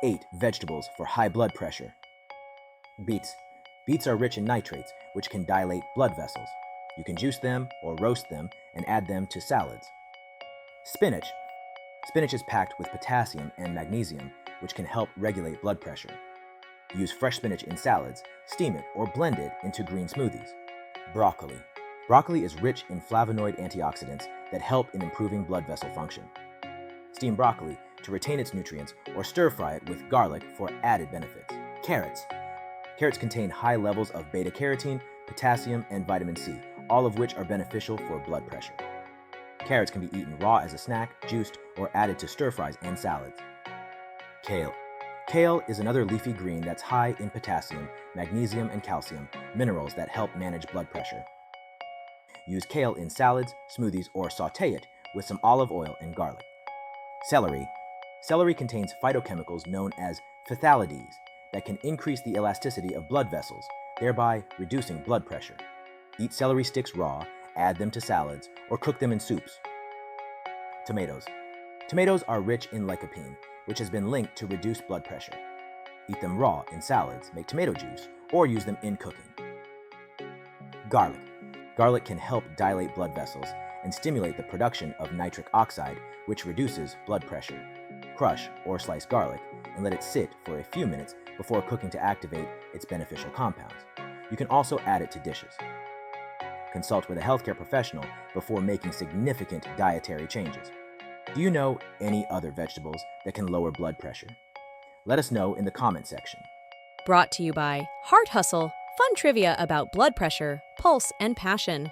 8 vegetables for high blood pressure. Beets. Beets are rich in nitrates, which can dilate blood vessels. You can juice them or roast them and add them to salads. Spinach. Spinach is packed with potassium and magnesium, which can help regulate blood pressure. Use fresh spinach in salads, steam it, or blend it into green smoothies. Broccoli. Broccoli is rich in flavonoid antioxidants that help in improving blood vessel function. Steam broccoli to retain its nutrients or stir-fry it with garlic for added benefits. Carrots. Carrots contain high levels of beta-carotene, potassium, and vitamin C, all of which are beneficial for blood pressure. Carrots can be eaten raw as a snack, juiced, or added to stir-fries and salads. Kale. Kale is another leafy green that's high in potassium, magnesium, and calcium, minerals that help manage blood pressure. Use kale in salads, smoothies, or sauté it with some olive oil and garlic. Celery. Celery contains phytochemicals known as phthalides that can increase the elasticity of blood vessels, thereby reducing blood pressure. Eat celery sticks raw, add them to salads, or cook them in soups. Tomatoes. Tomatoes are rich in lycopene, which has been linked to reduced blood pressure. Eat them raw in salads, make tomato juice, or use them in cooking. Garlic. Garlic can help dilate blood vessels and stimulate the production of nitric oxide, which reduces blood pressure. Crush or slice garlic and let it sit for a few minutes before cooking to activate its beneficial compounds. You can also add it to dishes. Consult with a healthcare professional before making significant dietary changes. Do you know any other vegetables that can lower blood pressure? Let us know in the comment section. Brought to you by Heart Hustle, fun trivia about blood pressure, pulse, and passion.